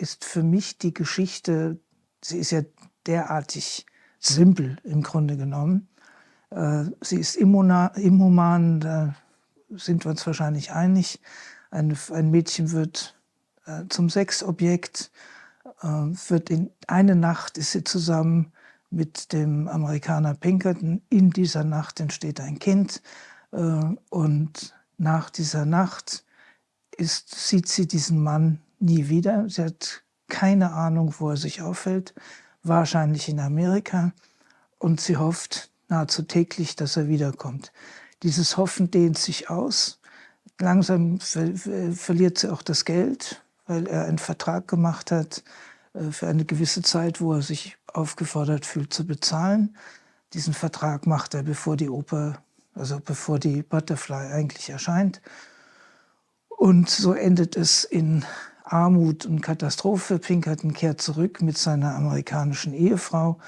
ist für mich die Geschichte, sie ist ja derartig simpel im Grunde genommen. Sie ist imhuman, da sind wir uns wahrscheinlich einig. Ein Mädchen wird zum Sexobjekt, wird in eine Nacht ist sie zusammen mit dem Amerikaner Pinkerton. In dieser Nacht entsteht ein Kind und nach dieser Nacht sieht sie diesen Mann nie wieder. Sie hat keine Ahnung, wo er sich aufhält, wahrscheinlich in Amerika, und sie hofft nahezu täglich, dass er wiederkommt. Dieses Hoffen dehnt sich aus. Langsam verliert sie auch das Geld, weil er einen Vertrag gemacht hat für eine gewisse Zeit, wo er sich aufgefordert fühlt zu bezahlen. Diesen Vertrag macht er, bevor die Butterfly eigentlich erscheint. Und so endet es in Armut und Katastrophe. Pinkerton kehrt zurück mit seiner amerikanischen Ehefrau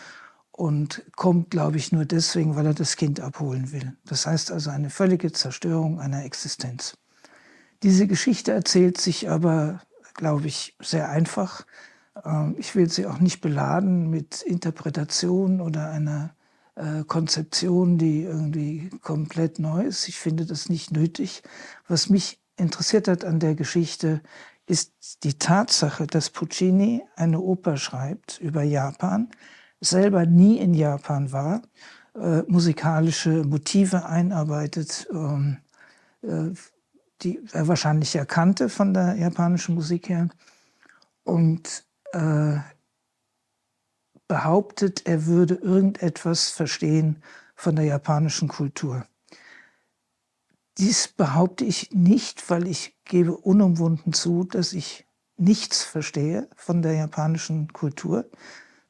und kommt, glaube ich, nur deswegen, weil er das Kind abholen will. Das heißt also eine völlige Zerstörung einer Existenz. Diese Geschichte erzählt sich aber, glaube ich, sehr einfach. Ich will sie auch nicht beladen mit Interpretation oder einer Konzeption, die irgendwie komplett neu ist. Ich finde das nicht nötig. Was mich interessiert hat an der Geschichte, ist die Tatsache, dass Puccini eine Oper schreibt über Japan, selber nie in Japan war, musikalische Motive einarbeitet, die er wahrscheinlich erkannte von der japanischen Musik her, und behauptet, er würde irgendetwas verstehen von der japanischen Kultur. Dies behaupte ich nicht, weil ich gebe unumwunden zu, dass ich nichts verstehe von der japanischen Kultur.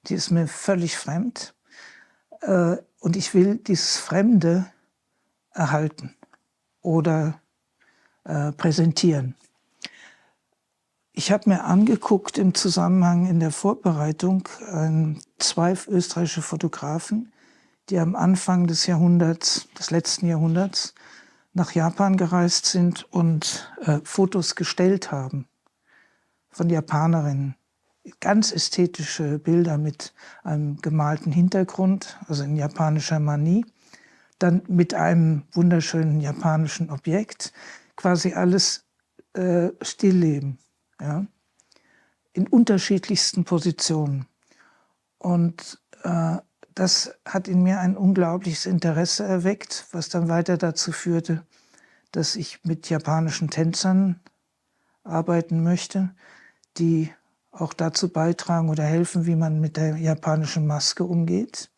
Die ist mir völlig fremd. Und ich will dieses Fremde erhalten oder präsentieren. Ich habe mir angeguckt im Zusammenhang in der Vorbereitung 2 österreichische Fotografen, die am Anfang des letzten Jahrhunderts, nach Japan gereist sind und Fotos gestellt haben von Japanerinnen. Ganz ästhetische Bilder mit einem gemalten Hintergrund, also in japanischer Manie, dann mit einem wunderschönen japanischen Objekt, quasi alles Stillleben, ja, in unterschiedlichsten Positionen. Und das hat in mir ein unglaubliches Interesse erweckt, was dann weiter dazu führte, dass ich mit japanischen Tänzern arbeiten möchte, die auch dazu beitragen oder helfen, wie man mit der japanischen Maske umgeht.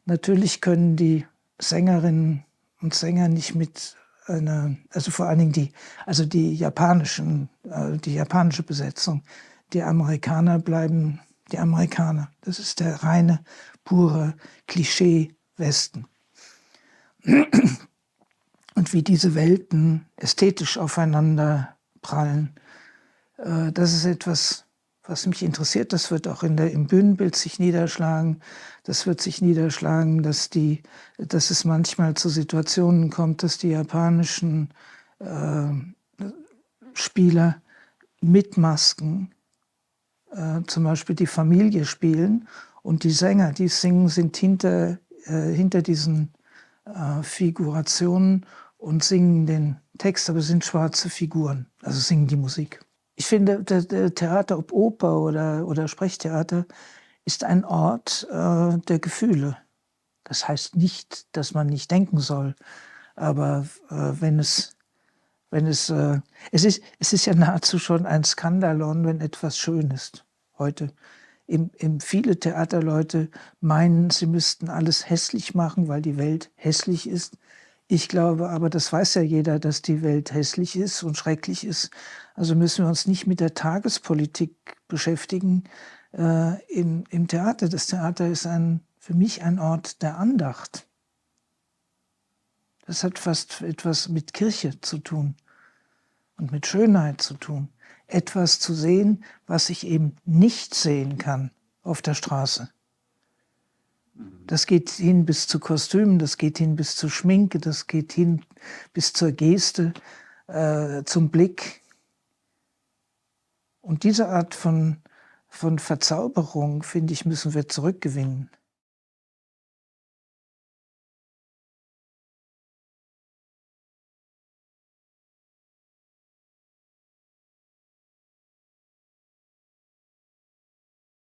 Natürlich können die Sängerinnen und Sänger nicht mit also vor allen Dingen die japanische Besetzung. Die Amerikaner bleiben die Amerikaner. Das ist der reine, pure Klischee-Westen. Und wie diese Welten ästhetisch aufeinander prallen, das ist etwas, was mich interessiert. Das wird auch im Bühnenbild sich niederschlagen. Das wird sich niederschlagen, dass es manchmal zu Situationen kommt, dass die japanischen Spieler mit Masken zum Beispiel die Familie spielen, und die Sänger, die singen, sind hinter diesen Figurationen und singen den Text, aber sind schwarze Figuren, also singen die Musik. Ich finde, Theater, ob Oper oder Sprechtheater, ist ein Ort der Gefühle. Das heißt nicht, dass man nicht denken soll, aber es ist ja nahezu schon ein Skandalon, wenn etwas schön ist heute. Viele Theaterleute meinen, sie müssten alles hässlich machen, weil die Welt hässlich ist. Ich glaube aber, das weiß ja jeder, dass die Welt hässlich ist und schrecklich ist. Also müssen wir uns nicht mit der Tagespolitik beschäftigen im Theater. Das Theater ist für mich ein Ort der Andacht. Das hat fast etwas mit Kirche zu tun und mit Schönheit zu tun. Etwas zu sehen, was ich eben nicht sehen kann auf der Straße. Das geht hin bis zu Kostümen, das geht hin bis zu Schminke, das geht hin bis zur Geste, zum Blick. Und diese Art von Verzauberung, finde ich, müssen wir zurückgewinnen.